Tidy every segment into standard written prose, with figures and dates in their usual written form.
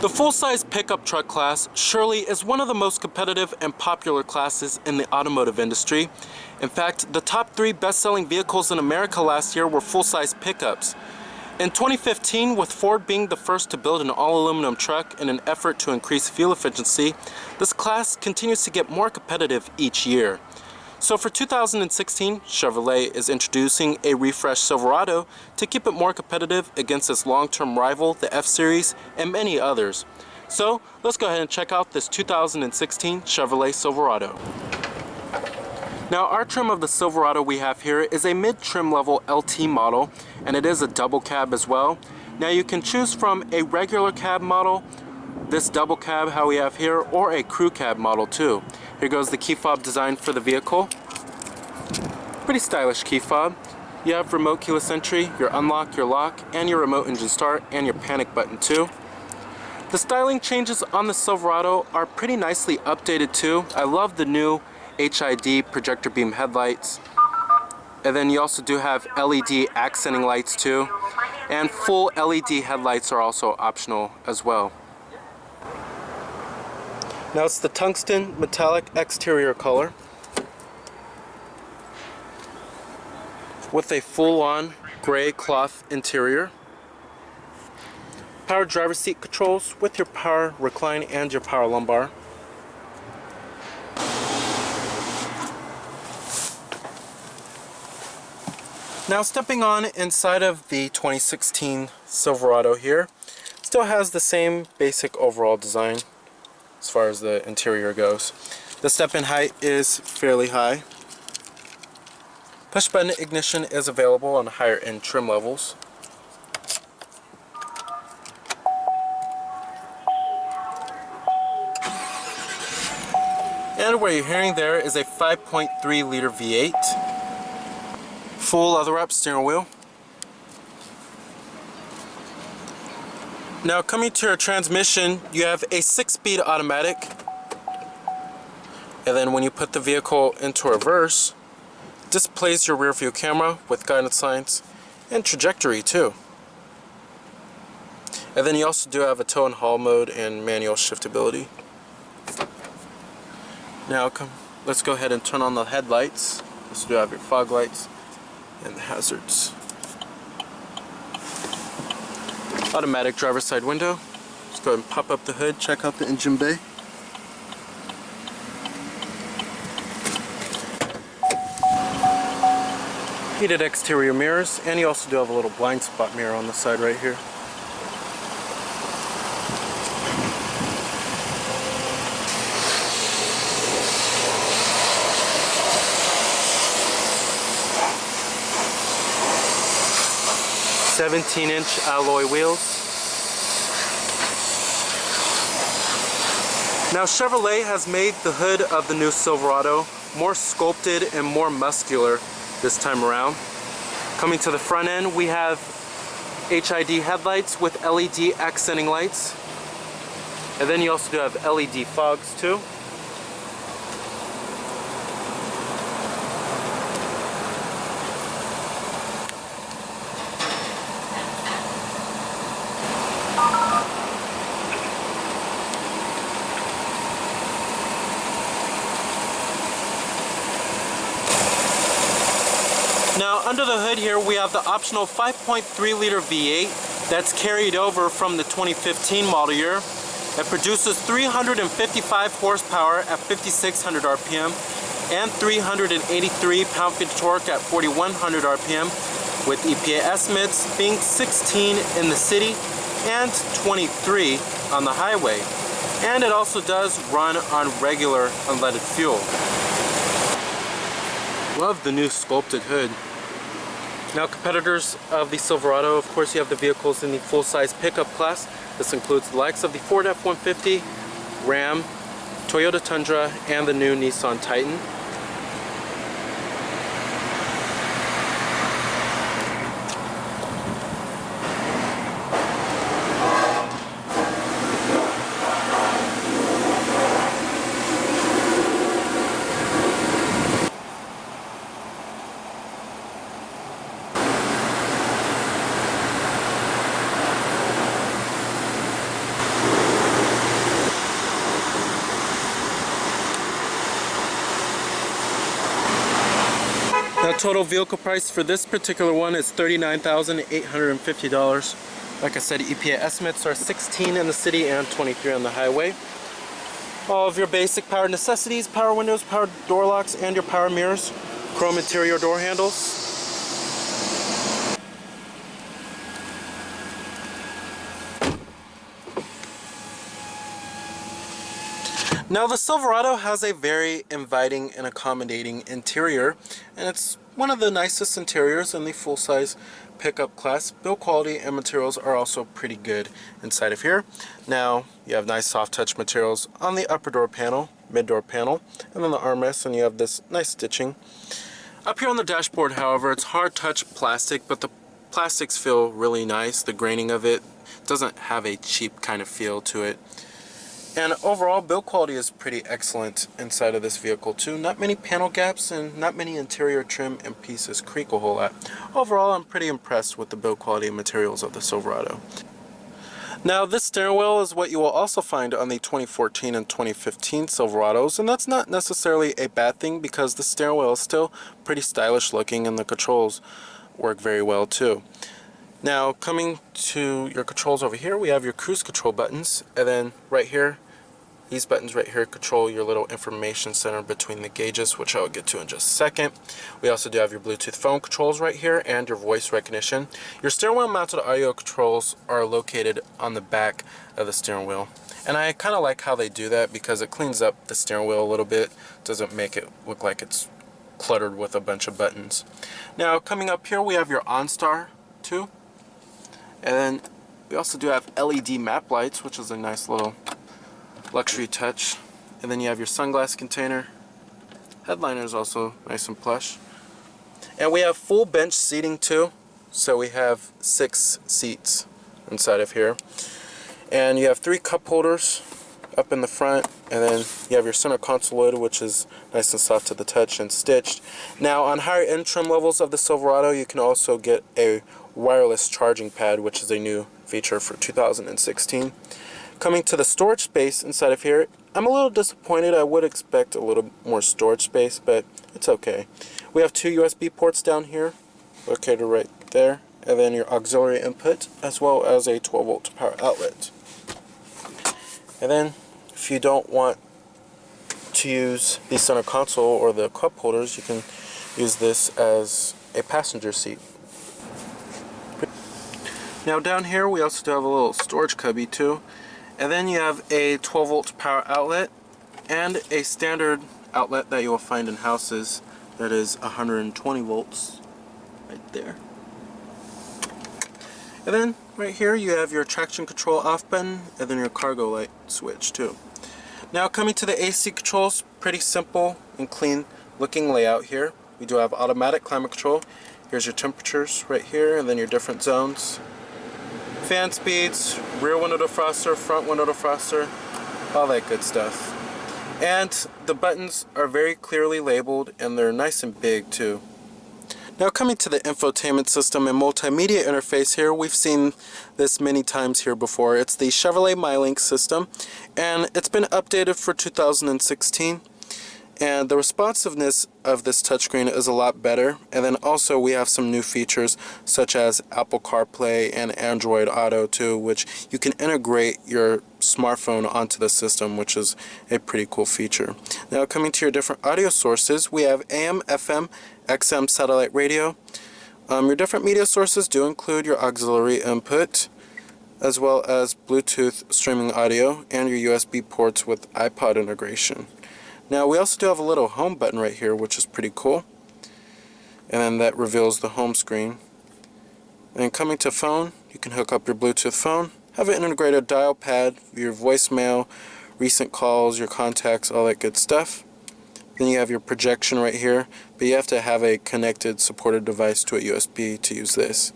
The full-size pickup truck class surely is one of the most competitive and popular classes in the automotive industry. In fact, the top 3 best-selling vehicles in America last year were full-size pickups. In 2015, with Ford being the first to build an all-aluminum truck in an effort to increase fuel efficiency, this class continues to get more competitive each year. So for 2016, Chevrolet is introducing a refreshed Silverado to keep it more competitive against its long-term rival, the F-Series, and many others. So let's go ahead and check out this 2016 Chevrolet Silverado. Now, our trim of the Silverado we have here is a mid-trim level LT model, and it is a double cab as well. Now, you can choose from a regular cab model, this double cab how we have here, or a crew cab model too. Here goes the key fob design for the vehicle. Pretty stylish key fob. You have remote keyless entry, your unlock, your lock, and your remote engine start, and your panic button too. The styling changes on the Silverado are pretty nicely updated too. I love the new HID projector beam headlights. And then you also do have LED accenting lights too. And full LED headlights are also optional as well. Now it's the tungsten metallic exterior color with a full-on gray cloth interior. Power driver's seat controls with your power recline and your power lumbar. Now stepping on inside of the 2016 Silverado here, still has the same basic overall design as far as the interior goes. The step-in height is fairly high. Push button ignition is available on higher end trim levels. And what you're hearing there is a 5.3 liter V8. Full leather-wrapped steering wheel. Now coming to your transmission, you have a 6-speed automatic. And then when you put the vehicle into reverse, it displays your rear view camera with guidance lines and trajectory too. And then you also do have a tow and haul mode and manual shiftability. Now let's go ahead and turn on the headlights. Let's do have your fog lights and the hazards. Automatic driver's side window. Let's go ahead and pop up the hood, check out the engine bay. Heated exterior mirrors, and you also do have a little blind spot mirror on the side right here. (17-inch) alloy wheels. Now Chevrolet has made the hood of the new Silverado more sculpted and more muscular this time around. Coming to the front end, we have HID headlights with LED accenting lights. And then you also do have LED fogs too. Now under the hood here we have the optional 5.3 liter V8 that's carried over from the 2015 model year. It produces 355 horsepower at 5,600 RPM and 383 pound-feet of torque at 4,100 RPM, with EPA estimates being 16 in the city and 23 on the highway. And it also does run on regular unleaded fuel. Love the new sculpted hood. Now competitors of the Silverado, of course you have the vehicles in the full-size pickup class. This includes the likes of the Ford F-150, Ram, Toyota Tundra, and the new Nissan Titan. Total vehicle price for this particular one is $39,850. Like I said, EPA estimates are 16 in the city and 23 on the highway. All of your basic power necessities, power windows, power door locks, and your power mirrors. Chrome interior door handles. Now the Silverado has a very inviting and accommodating interior, and it's one of the nicest interiors in the full-size pickup class. Build quality and materials are also pretty good inside of here. Now you have nice soft touch materials on the upper door panel, mid door panel, and then the armrest, and you have this nice stitching. Up here on the dashboard, however, it's hard touch plastic, but the plastics feel really nice. The graining of it doesn't have a cheap kind of feel to it. And overall, build quality is pretty excellent inside of this vehicle too. Not many panel gaps and not many interior trim and pieces creak a whole lot. Overall, I'm pretty impressed with the build quality and materials of the Silverado. Now, this steering wheel is what you will also find on the 2014 and 2015 Silverados, and that's not necessarily a bad thing because the steering wheel is still pretty stylish looking and the controls work very well too. Now, coming to your controls over here, we have your cruise control buttons, and then right here, these buttons right here control your little information center between the gauges, which I'll get to in just a second. We also do have your Bluetooth phone controls right here and your voice recognition. Your steering wheel mounted audio controls are located on the back of the steering wheel. And I kind of like how they do that because it cleans up the steering wheel a little bit, doesn't make it look like it's cluttered with a bunch of buttons. Now, coming up here, we have your OnStar 2. And then we also do have LED map lights, which is a nice little luxury touch. And then you have your sunglass container. Headliner is also nice and plush. And we have full bench seating too. So we have 6 seats inside of here. And you have 3 cup holders up in the front. And then you have your center console lid, which is nice and soft to the touch and stitched. Now, on higher end trim levels of the Silverado, you can also get a wireless charging pad, which is a new feature for 2016. Coming to the storage space inside of here, I'm a little disappointed. I would expect a little more storage space, but it's okay. We have 2 USB ports down here, located right there, and then your auxiliary input, as well as a 12-volt power outlet. And then, if you don't want to use the center console or the cup holders, you can use this as a passenger seat. Now down here we also do have a little storage cubby too, and then you have a 12-volt power outlet and a standard outlet that you will find in houses that is 120 volts right there. And then right here you have your traction control off button and then your cargo light switch too. Now coming to the AC controls, pretty simple and clean looking layout here. We do have automatic climate control. Here's your temperatures right here and then your different zones. Fan speeds, rear window defroster, front window defroster, all that good stuff. And the buttons are very clearly labeled and they're nice and big too. Now coming to the infotainment system and multimedia interface here, we've seen this many times here before. It's the Chevrolet MyLink system and it's been updated for 2016. And the responsiveness of this touchscreen is a lot better. And then also we have some new features such as Apple CarPlay and Android Auto too, which you can integrate your smartphone onto the system, which is a pretty cool feature. Now coming to your different audio sources, we have AM, FM, XM satellite radio. Your different media sources do include your auxiliary input, as well as Bluetooth streaming audio and your USB ports with iPod integration. Now we also do have a little home button right here, which is pretty cool, and then that reveals the home screen. And coming to phone, you can hook up your Bluetooth phone, have an integrated dial pad, your voicemail, recent calls, your contacts, all that good stuff. Then you have your projection right here, but you have to have a connected supported device to a USB to use this.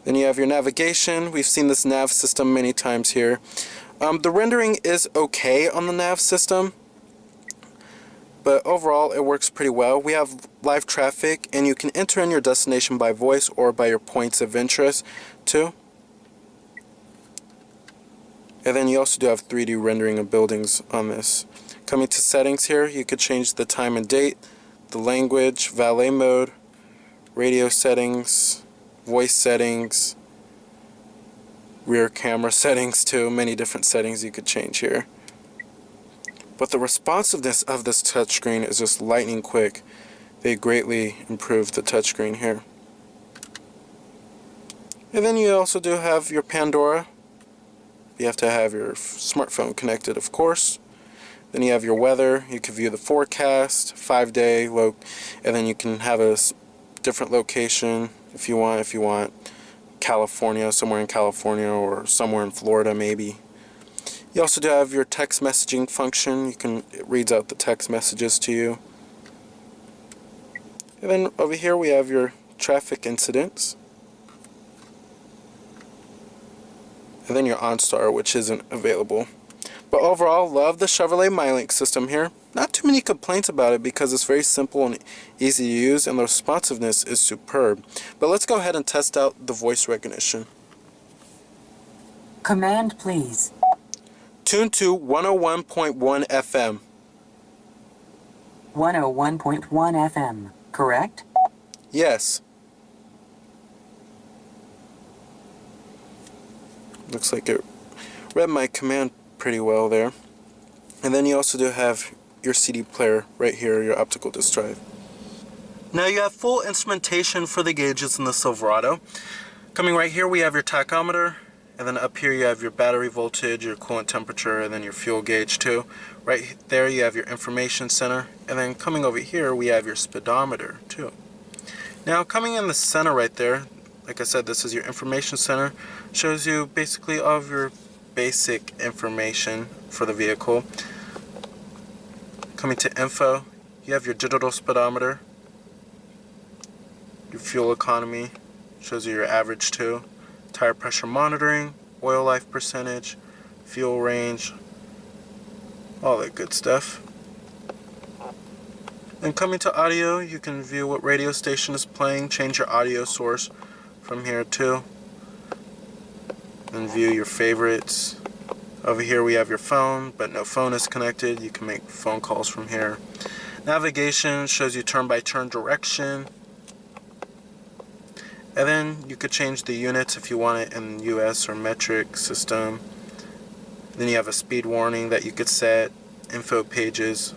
Then you have your navigation. We've seen this nav system many times here. The rendering is okay on the nav system, but overall it works pretty well. We have live traffic and you can enter in your destination by voice or by your points of interest too. And then you also do have 3D rendering of buildings on this. Coming to settings here, you could change the time and date, the language, valet mode, radio settings, voice settings, rear camera settings too. Many different settings you could change here. But the responsiveness of this touchscreen is just lightning quick. They greatly improved the touchscreen here. And then you also do have your Pandora. You have to have your smartphone connected, of course. Then you have your weather. You can view the forecast, 5-day, and then you can have a different location if you want California, somewhere in California, or somewhere in Florida maybe. You also do have your text messaging function. It reads out the text messages to you. And then over here we have your traffic incidents. And then your OnStar, which isn't available. But overall, love the Chevrolet MyLink system here. Not too many complaints about it because it's very simple and easy to use, and the responsiveness is superb. But let's go ahead and test out the voice recognition. Command, please. Tune to 101.1 FM. 101.1 FM, correct? Yes. Looks like it read my command pretty well there. And then you also do have your CD player right here, your optical disc drive. Now you have full instrumentation for the gauges in the Silverado. Coming right here we have your tachometer, and then up here you have your battery voltage, your coolant temperature, and then your fuel gauge too. Right there you have your information center, and then coming over here we have your speedometer too. Now coming in the center right there, like I said, this is your information center. Shows you basically all of your basic information for the vehicle. Coming to info, you have your digital speedometer, your fuel economy, shows you your average too, tire pressure monitoring, oil life percentage, fuel range, all that good stuff. And coming to audio, you can view what radio station is playing, change your audio source from here too, and view your favorites. Over here we have your phone, but no phone is connected. You can make phone calls from here. Navigation shows you turn-by-turn direction. And then you could change the units if you want it in US or metric system. Then you have a speed warning that you could set, info pages,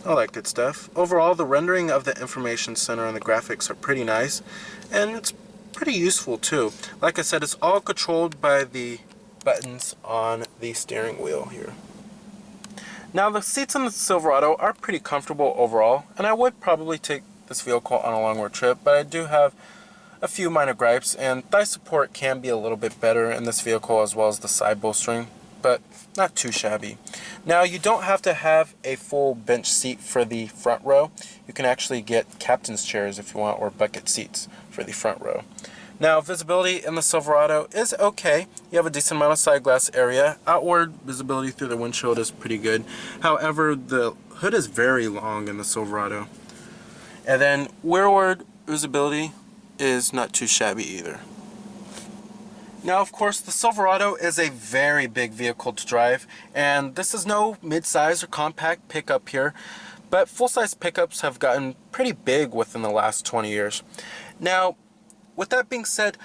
all that good stuff. Overall, the rendering of the information center and the graphics are pretty nice, and it's pretty useful too. Like I said, it's all controlled by the buttons on the steering wheel here. Now the seats in the Silverado are pretty comfortable overall, and I would probably take this vehicle on a long road trip, but I do have a few minor gripes, and thigh support can be a little bit better in this vehicle, as well as the side bolstering, but not too shabby. Now you don't have to have a full bench seat for the front row. You can actually get captain's chairs if you want, or bucket seats for the front row. Now visibility in the Silverado is okay. You have a decent amount of side glass area. Outward visibility through the windshield is pretty good. However, the hood is very long in the Silverado. And then rearward visibility is not too shabby either. Now, of course, the Silverado is a very big vehicle to drive, and this is no mid-size or compact pickup here, but full-size pickups have gotten pretty big within the last 20 years. Now, with that being said,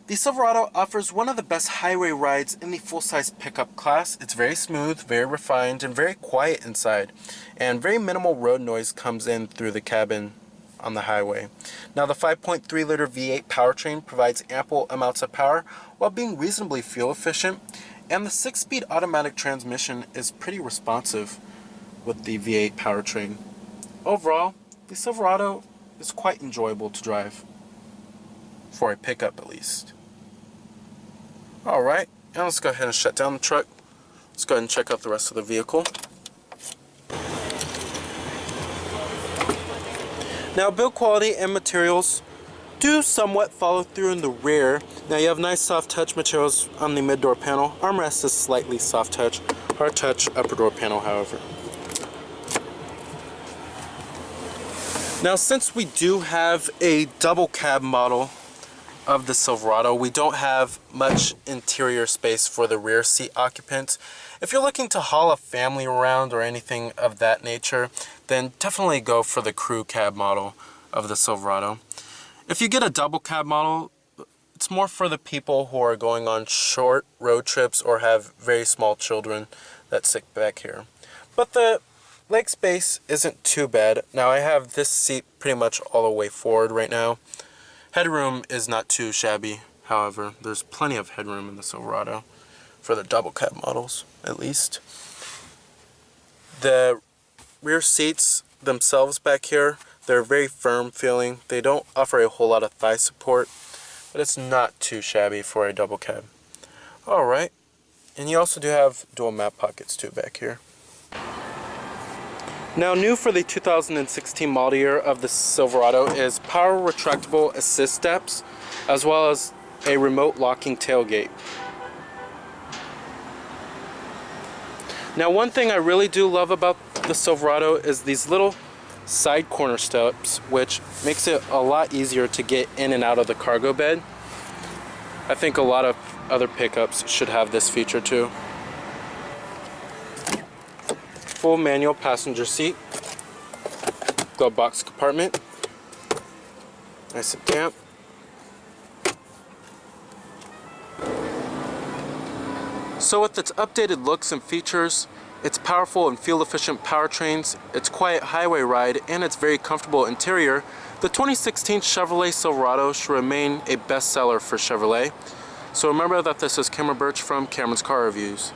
the Silverado offers one of the best highway rides in the full-size pickup class. It's very smooth, very refined, and very quiet inside, and very minimal road noise comes in through the cabin on the highway. Now the 5.3 liter V8 powertrain provides ample amounts of power while being reasonably fuel efficient, and the 6-speed automatic transmission is pretty responsive with the V8 powertrain. Overall, the Silverado is quite enjoyable to drive, for a pickup at least. Alright, now let's go ahead and shut down the truck. Let's go ahead and check out the rest of the vehicle. Now, build quality and materials do somewhat follow through in the rear. Now you have nice soft touch materials on the mid door panel. Armrest is slightly soft touch, hard touch upper door panel however. Now since we do have a double cab model of the Silverado, we don't have much interior space for the rear seat occupants. If you're looking to haul a family around or anything of that nature, then definitely go for the crew cab model. of the Silverado. If you get a double cab model, it's more for the people who are going on short road trips or have very small children that sit back here. But the leg space isn't too bad. Now I have this seat pretty much all the way forward right now. Headroom is not too shabby, however. There's plenty of headroom in the Silverado, for the double cab models at least. The rear seats themselves back here, they're very firm feeling. They don't offer a whole lot of thigh support, but it's not too shabby for a double cab. Alright, and you also do have dual map pockets too back here. Now, new for the 2016 model year of the Silverado is power retractable assist steps, as well as a remote locking tailgate. Now, one thing I really do love about the Silverado is these little side corner steps, which makes it a lot easier to get in and out of the cargo bed. I think a lot of other pickups should have this feature too. Full manual passenger seat, glove box compartment, nice and damp. So with its updated looks and features, its powerful and fuel-efficient powertrains, its quiet highway ride, and its very comfortable interior, the 2016 Chevrolet Silverado should remain a bestseller for Chevrolet. So remember that this is Cameron Birch from Cameron's Car Reviews.